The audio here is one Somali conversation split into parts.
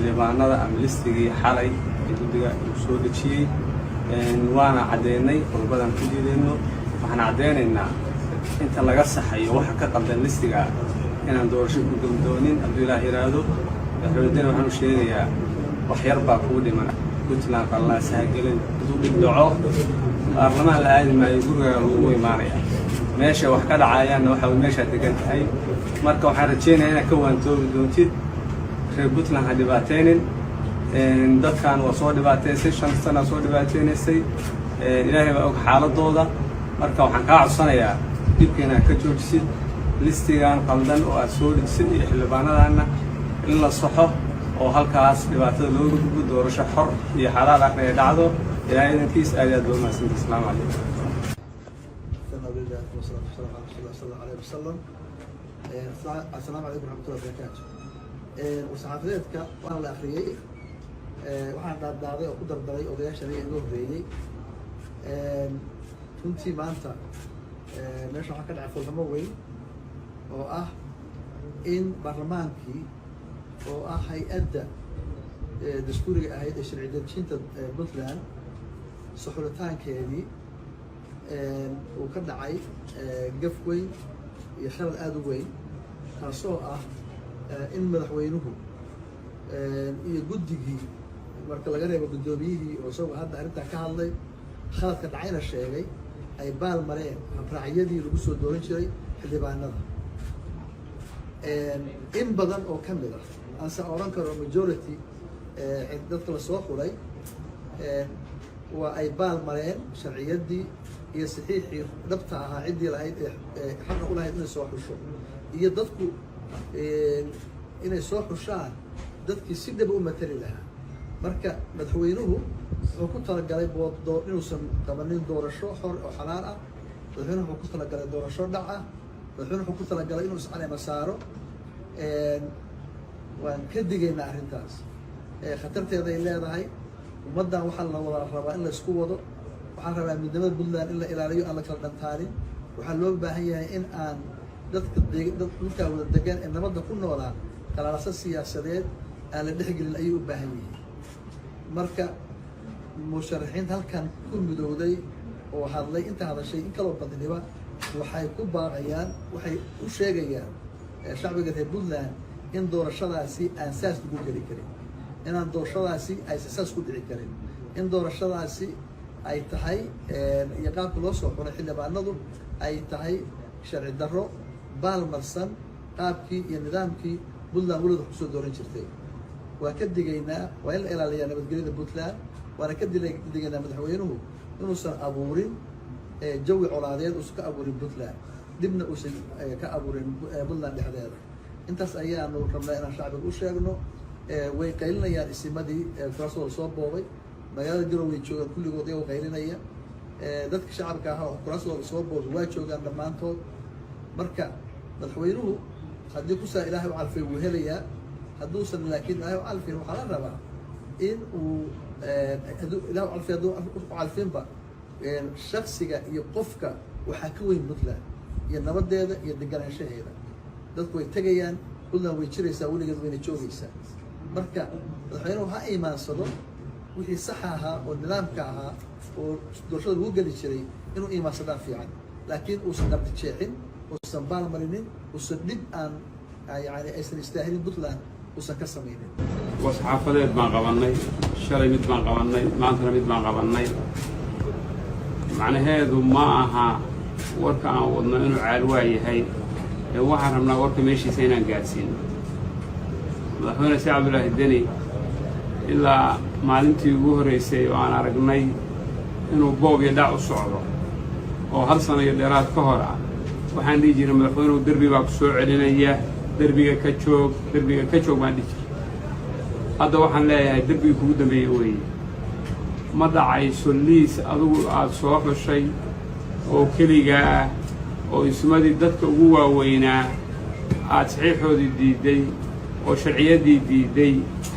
xildhibaanada ama listigii xalay ee guddiga uu soo dejiyey waana caddeynay qodobadaan ku diidayno waxaan caddeynaynaa inta laga saxayo waxa ka qaldan listiga inaan doorasho ku gudoonin hadduu ilaah yiraahdo madaxweynena waxaan u sheegayaa wax yar baa kugu dhiman puntland qalaa sahagelin hadduu dhib dhaco baarlamaan la aadi maayo guriga lagu imaanaya meesha wax ka dhacayaanna waxa meeshaa degan tahay marka waxaan rajeynayaa inaad ka waantoobi doontid reer puntland ha dhibaateynin dadkan waa soo dhibaateysay 5 sano soo dhibaateynaysay ilaahay baa og xaaladooda marka waxaan kaa codsanayaa dibkeena ka joojisid listigan qaldan oo aad soo dhigsid iyo xildhibaanadana in la saxo oo halkaas dhibaatada looga gudbo doorasho xor iyo xalaal ah ay dhacdo ilaahay idinkiis aad loo mahadsantahay assalaamu calaykum السلام عليكم ورحمة الله وبركاته. وصحافيتك وأنا الأخرية وأنا داعي وقدر داعي وضيع شريء له بيني. كنتي ما أنت مش راح أكلم عفوا الموي إن برلمانكي هيئة دستوري هيئة الشرعية دشينت بطلان سحولتان كيدي وكذا عاي قفوي يخلد آدوي كاسو إن مدحوينه يجدّي marka laga reebo gudoomiyihii oo soo hadda arinta ka hadlay khaladka dhacayna sheegay ay baal mareen raaciyadii lagu soo dooran jiray xildhibaanada in badan oo kamid ah aan sa oran karo majority dadka la soo xulay waa ay baal mareen sharciyadii iyo saxiixii dhabta ahaa cidii lahayd xaq u lahayd inay soo xusho iyo dadku inay soo xushaan dadkii si dhab u matali lahaa marka madaxweynuhu wuxuu ku talagalay inuusan qabanin doorasho xor oo xalaal ah madaxweynuhu wuxuu ku talagalay doorasho dhac ah madaxweynuhu wuxuu ku talagalay inuu iscaleema saaro waan ka digaynaa arrintaas khatarteeda ay leedahay ummaddan waxaa la wada rabaa in la isku wado waxaan rabaa midnimada puntland in la ilaaliyo aan la kala dhantaalin waxaa loo baahan yahay in aan dadka dhulkaa wada degan ee nabadda ku noolaa qalaalasa siyaasadeed aan la dhexgelin ayay u baahan yihiin marka musharaxiinta halkan ku midowday oo hadlay inta hadashay in kaloo badniba waxay ku baaqayaan waxay u sheegayaan shacbiga reer puntland in doorashadaasi aan saas lagu geli karin inaan doorashadaasi aysan saas ku dhici karin in doorashadaasi ay tahay iyo qaabka loo soo xulay xildhibaanadu ay tahay sharci darro baalmarsan qaabkii iyo nidaamkii puntland weliba kusoo dooran jirtay waa ka digaynaa waa in la ilaaliyaa nabadgelyada puntland waana ka digaynaa madaxweynuhu inuusan abuurin jawi colaadeed uusan ka abuurin puntland dibna uusan ka abuurin puntland dhexdeeda intaas ayaanu rabnaa inaan shacbiga u sheegno way qaylinayaan isimadii kuraasooda soo boobay magaalada garow way joogaan kulligood iyagoo qaylinaya dadka shacabka ahaa oo kuraasooda soo boobay waa joogaan dhammaantood marka madaxweynuhu haddii kusaa ilaahay u calfay wuu helayaa hadduusan laakiin ilaahay u calfin waxaa la rabaa in uu ilahay u calfi hadduu u calfinba shaksiga iyo qofka waxaa ka weyn puntland iyo nabadeeda iyo deganaanshaheeda dadku way tegayaan puntland way jiraysaa weligeed wayna joogaysaa marka madaxweynuhu ha imaansado wixii saxa ahaa oo nidaamka ahaa oo doorashada lagu geli jiray inuu imaansadaan fiican laakiin uusan qabdi jeexin uusan baal marinin uusan dhib aan yani aysan istaahilin puntland uusan ka samaynin wasxaafadeed baan qabanay shalay mid baan qabanay maantana mid baan qabanay macnaheedu ma aha warka aan wadno inuu caalwaa yahay ee waxaan rabnaa warka meeshiisa inaan gaadhsiino madaxweyne si cabdulaahi deni ilaa maalintii ugu horreysay oo aan aragnay inuu boob iyo dhac u socdo oo 1 sano iyo dheeraad ka hor ah waxaan dhihi jiray madaxweynuhu derbi baa ku soo celinaya derbiga ka joog baan dhihi jiray hadda waxaan leeyahay derbigii kugu dambeeyey weeye ma dhacayso liis adigu aad soo xushay oo keligaa ah oo ismadii dadka ugu waaweynaa aad saxiixoodii diidday oo sharciyaddii diidday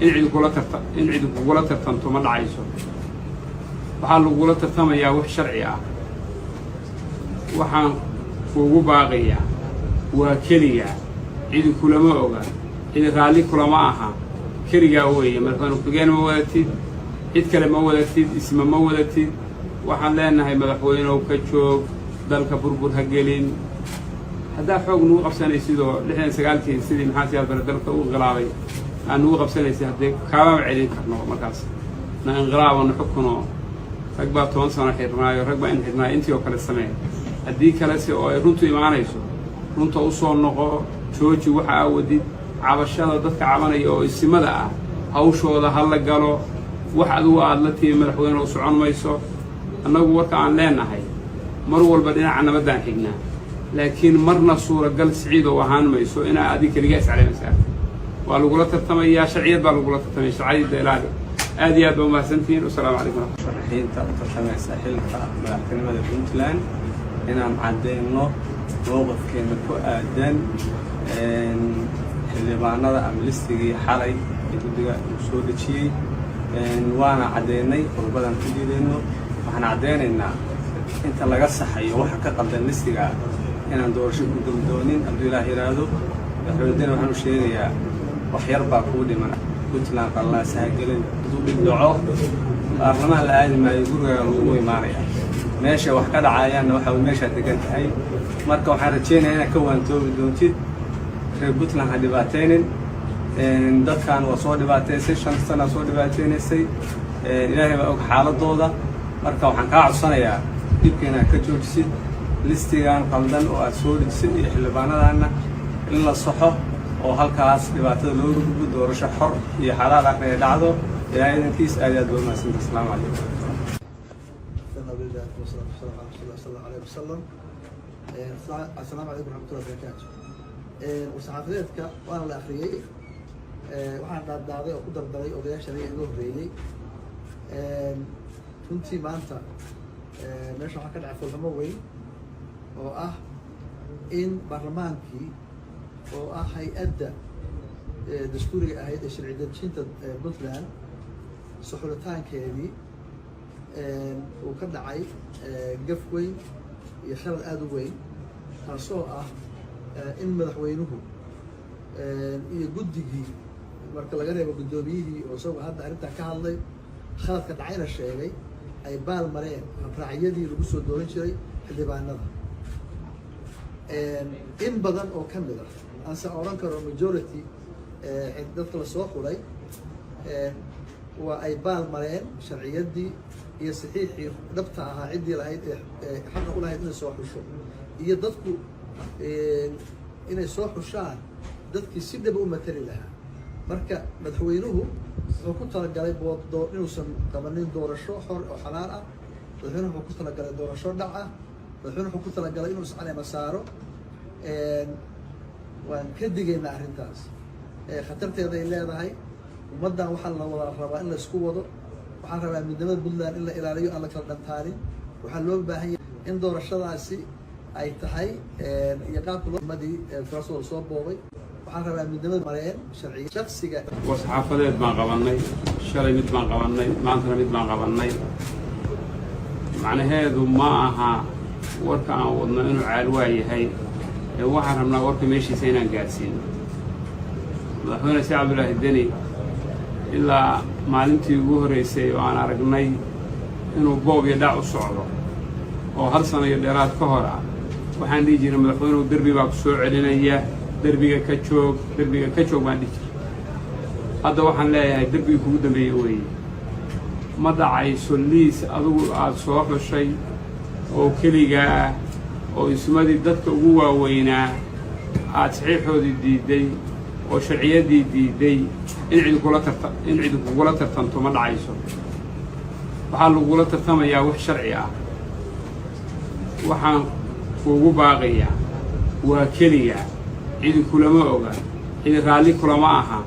in cid kugula tartanto ma dhacayso waxaa lagula tartamayaa wax sharci ah waxaan kuugu baaqayaa waa keligaa cidi kulama oga cidi raalli kulama aha keligaa weeye madaxweyne ku-xigeen ma wadatid cid kale ma wadatid isma ma wadatid waxaan leenahay madaxweynew ka joog dalka burbur ha gelin haddaa xoog nugu qabsanaysid oo 69kii sidii maxaa siyaad bare dalka u inqilaabay aan nugu qabsanaysid haddee kaamaba celin karno markaas na inqilaabo na xukuno rag baa 10 sano xirnaayo rag baa in xirnaayo intii oo kale samee haddii kalese oo ay runtu imaanayso runta u soo noqo jooji waxa aa wadid cabashada dadka cabanaya oo isimada ah hawshooda ha la galo wax adigu aad la timi madaxweyne u socon mayso annagu warka aan leenahay mar walba dhinaca nabadaan xignaa laakiin marna suuragal siciid oo ahaan mayso inaa adig keligaa iscaleemaysaa waa lagula tartamayaa sharciyad baa lagula tartamaya sharciyadda ilaali aad iyo aad baa umahadsantihiin wasalaamu calaykum musharaxiinta u tartamaysa xilka madaxtinimada puntland inaan caddeyno mowqifkeena ku aadan xildhibaanada ama listigii xalay ee guddiga uu soo dejiyey waana caddeynay qodobadaan ku diideyno waxaan caddeynaynaa inta laga saxayo waxa ka qaldan listiga inaan doorasho ku damdoonin hadduu ilaah yidhaahdo madaxweynedena waxaan u sheegayaa wax yar baa kuu dhiman puntland qallaasaha gelin hadduu dhib dhaco baarlamaan la aadi maayo gurigaaga lagu imaanaya meesha wax ka dhacayaanna waxa meeshaa degan tahay marka waxaan rajeynayaa inaad ka waantoobi doontid reer puntland ha dhibaataynin dadkan waa soo dhibaataysay 5 sana soo dhibaataynaysay ilaahay baa og xaaladooda marka waxaan kaa codsanayaa dhibka inaad ka joojisid listigan qaldan oo aad soo dejisid iyo xildhibaanadaanna in la saxo oo halkaas dhibaatada looga gudbo doorasho xor iyo xalaal ah inay dhacdo ilaahay idankiis aad iyo aad baa umahadsantahay asalaamu calaykum السلام عليكم ورحمة الله وبركاته. وصحافيتك وأنا الأخرية waxaan dhaadhacday oo ku dardaray odayaashana igu horreeyay runtii maanta meesha waxaa ka dhacay fulxumo weyn oo ah in baarlamaankii oo ah hay-adda dastuuriga ahayd ee sharci dejinta puntland suxulitaankeedii uu ka dhacay gaf weyn iyo khalad aada u weyn taasoo ah in madaxweynuhu iyo guddigii marka laga reebo guddoomiyihii oo isagoo hadda arrintaa ka hadlay khaladka dhacayna sheegay ay baal mareen raacyadii lagu soo dooran jiray xildhibaanada in badan oo ka mid ah aanse odhan karo majority dadka lasoo xulay waa ay baal mareen sharciyaddii iyo saxiixii dhabta ahaa ciddii lahayd ee xaqa u lahayd inay soo xusho iyo dadku inay soo xushaan dadkii si dhaba u matali lahaa marka madaxweynuhu wuxuu ku talagalay inuusan qabanin doorasho xor oo xalaal ah madaxweynuhu wuxuu ku talagalay doorasho dhac ah madaxweynuhu wuxuu ku talagalay inuu iscaleema saaro waan ka digaynaa arrintaas khatarteeda ay leedahay ummaddan waxaa la wada rabaa in la isku wado waxaan rabaa midnimada puntland in la ilaaliyo aan la kala dhantaanin waxaa loo baahan yahay in doorashadaasi ay tahay iyo qaabkamadii kuraasooda soo boobay waxaan rabaa midnimada mareen sharciga shaksiga wasxaafadeed baan qabannay shalay mid baan qabannay maantana mid baan qabannay macnaheedu ma aha warka aan wadno inuu caalwaa yahay waxaan rabnaa warka meeshiisa inaan gaadhsiino madaxweyne si cabdulaahi deni ilaa maalintii ugu horreysay oo aan aragnay inuu boob iyo dhac u socdo oo 1 sano iyo dheeraad ka hor ah waxaan dhihi jiray madaxweynuhu derbi baa ku soo celinaya derbiga ka joog baan dhihi jiray hadda waxaan leeyahay derbigii kugu dambeeyey weeye ma dhacayso liis adigu aad soo xushay oo keligaa ah oo ismadii dadka ugu waaweynaa aad saxiixoodii diidday oo sharciyaddii diidday in cid kugula tartanto ma dhacayso waxaa lagula tartamayaa wax sharci ah waxaan kuugu baaqayaa waa keligaa cidi kulama oga cidi raalli kulama aha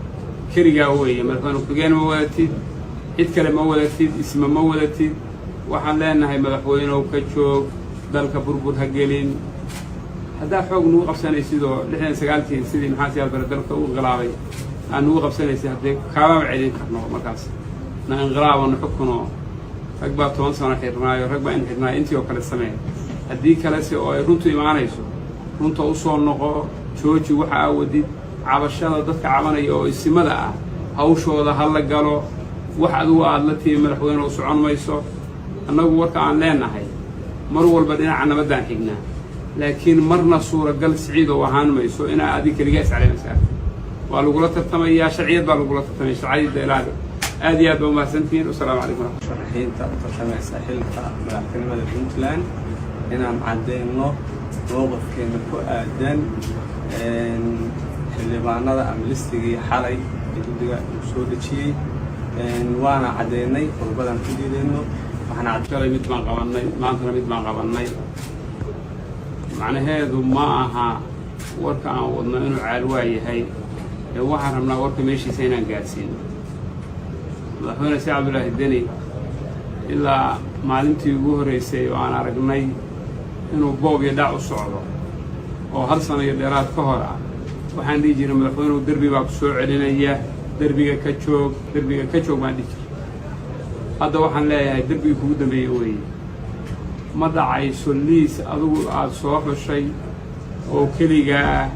keligaa weeye madaxweyne ku-xigeen ma wadatid cid kale ma wadatid isma ma wadatid waxaan leenahay madaxweynew ka joog dalka burbur ha gelin haddaa xoog nugu qabsanaysid oo 69kii sidii maxaa siyaad bare dalka u inqilaabay aan nugu qabsanaysid haddee kaamaba celin karno markaas na inqilaabo na xukuno rag baa 10 sano xirnaayo rag baa in xirnaayo intii oo kale samee haddii kalese oo ay runtu imaanayso runta u soo noqo jooji waxa aa wadid cabashada dadka cabanaya oo isimada ah hawshooda ha la galo wax adigu aad la tiimi madaxweyne u socon mayso annagu warka aan leenahay mar walba dhinaca nabaddaan xignaa laakiin marna suuragal siciid oo ahaan mayso inaa adig keligaa iscaleynaysaa waa lagula tartamayaa sharciyad baa lagula tartamaya sharciyadda ilaali aad iyo aad baa umahadsantihiin wasalaamu calaykum musharaxiinta u tartamaysa xilka madaxtinimada puntland inaan caddeyno mowqifkeena ku aadan xildhibaanada ama listigii xalay ee guddiga uu soo dejiyey waana caddeynay qodobadaan ku diideyno shalay mid baan qabannay maantana mid baan qabannay macnaheedu ma aha warka aan wadno inuu caalwaa yahay ee waxaan rabnaa warka meeshiisa inaan gaadhsiino madaxweyne si cabdulaahi deni ilaa maalintii ugu horraysay oo aan aragnay inuu boob iyo dhac u socdo oo hal sano iyo dheeraad ka hor ah waxaan dhihi jiray madaxweynuhu derbi baa ku soo celinaya derbiga ka joog baan dhihi jiray hadda waxaan leeyahay derbigii kugu dambeeyey weeye ma dhacayso liis adigu aada soo xushay oo keligaa ah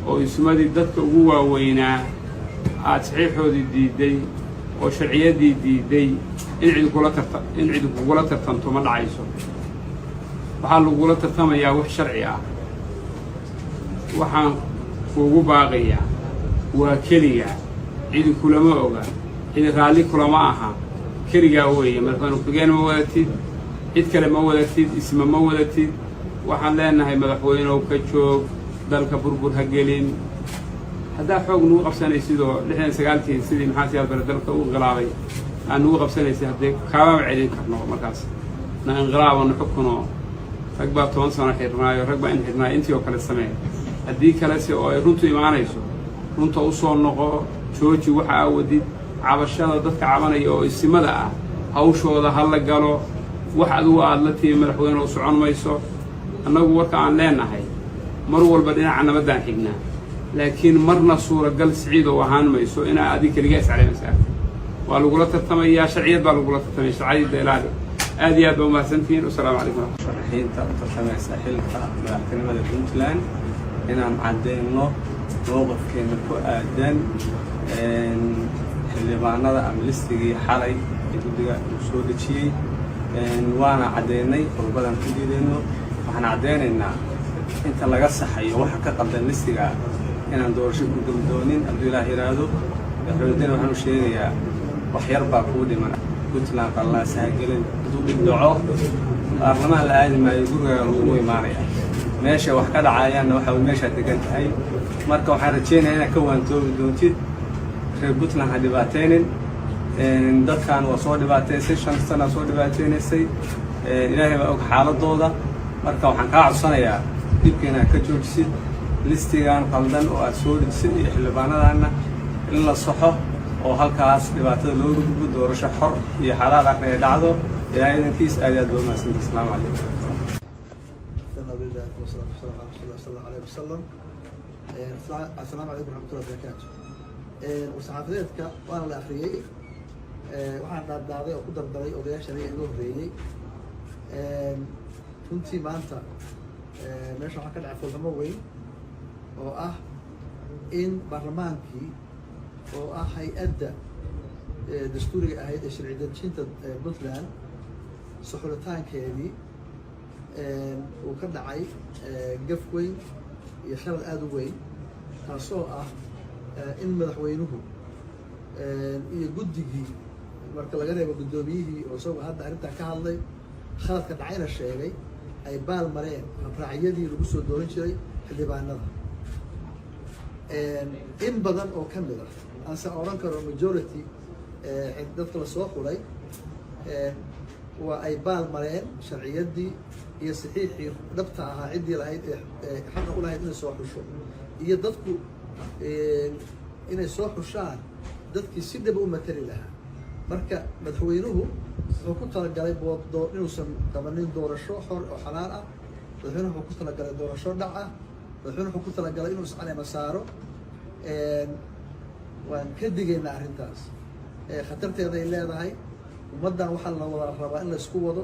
oo ismadii dadka ugu waaweynaa aad saxiixoodii diidday oo sharciyaddii diidday in cidi kugula tartanto ma dhacayso waxaa lagula tartamayaa wax sharci ah waxaan kuugu baaqayaa waa keligaa cidi kulama oga cidi raalli kulama aha keligaa weeye madaxweyne ku-xigeen ma wadatid cid kale ma wadatid isma ma wadatid waxaan leenahay madaxweynew ka joog dalka burbur ha gelin haddaa xoog nugu qabsanaysid oo 69kii sidii maxaa siyaad bare dalka u inqilaabay aan nugu qabsanaysay haddee kaamama celin karno markaas na inqilaabano xukunoo rag baa 10 sano xirnaayo rag baa in xirnaayo intii oo kale samee haddii kalese oo ay runtu imaanayso runta u soo noqo jooji waxa aa wadid cabashada dadka cabanaya oo isimada ah hawshooda ha la galo wax adigu aad la tiimi madaxweyne u socon mayso annagu warka aan leenahay mar walba dhinaca nabaddaan xignaa laakiin marna suuragal siciid oo ahaan mayso inaa adig keligaa iscaleynaysaa waa lagula tartamayaa sharciyad baa lagula tartamaya sharciyadda ilaali aad iyo aad baa umahadsantihiin wasalaamu calaykum musharaxiinta u tartamaysa xilka madaxtinimada puntland inaan caddeyno mowqifkeena ku aadan xildhibaanada ama listigii xalay ee guddiga uu soo dejiyey waana caddeynay qodobadaan ku diideyno waxaan caddeynaynaa inta laga saxayo waxa ka qaldan listiga inaan doorasho ku gudoonin hadduu ilaah yidhaahdo madaxweyne deni waxaan u sheegayaa wax yar baa kuu dhiman puntland qallaasa ha gelin hadduu dhib dhaco baarlamaan la aadi maayo gurigaaga lagugu imaanaya meesha wax ka dhacayaanna waxaa meeshaad degan tahay marka waxaan rajeynayaa inaad ka waantoobi doontid reer puntland ha dhibaataynin dadkan waa soo dhibaataysay 5 sana soo dhibaataynaysay ilaahay baa og xaaladooda marka waxaan kaa codsanayaa dhibkeena ka joojisid listigan qaldan oo aad soo dejisid iyo xildhibaanadaana in la saxo oo halkaas dhibaatada looga gudbo doorasho xor iyo xalaal ah ay dhacdo ilaahay idinkiis aad iyo aad baa umahadsantihiin asalaamu calaykum السلام عليكم ورحمة الله وبركاته. وصحافيتك وأنا الأخير waxaan dhaadhacday oo ku dardaray odayaashana iga horreeyey runtii maanta meesha waxaa ka dhacay foolxumo weyn oo ah in baarlamaankii oo ah hay-adda dastuuriga ahayd ee sharci dejinta puntland suxulitaankeedii uu ka dhacay gaf weyn iyo khalad aada u weyn taasoo ah in madaxweynuhu iyo guddigii marka laga reebo guddoomiyihii oo isagu hadda arrintan ka hadlay khaladka dhacayna sheegay ay baal mareen raacyadii lagu soo dooran jiray xildhibaanada in badan oo ka mid ah aanse odhan karo majority dadka la soo xulay waa ay baal mareen sharciyaddii iyo saxiixii dhabta ahaa ciddii lahayd ee xaqa u lahayd inay soo xusho iyo dadku inay soo xushaan dadkii si dhaba u matali lahaa marka madaxweynuhu wuxuu ku talagalay inuusan qabanin doorasho xor oo xalaal ah madaxweynuhu wuxuu ku talagalay doorasho dhac ah madaxweynuhu wuxuu ku talagalay inuu iscaleema saaro waan ka digaynaa arrintaas khatarteeda ay leedahay ummaddan waxaa la wada rabaa in la isku wado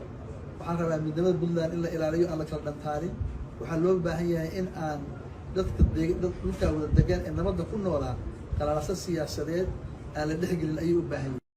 waxaan rabaa midnimada puntland in la ilaaliyo aan la kala dhantaalin waxaa loo baahan yahay in aan dadka dhulkaa wada degan ee nabadda ku noolaa qalaalasa siyaasadeed aan la dhexgelin ayuu u baahan yahay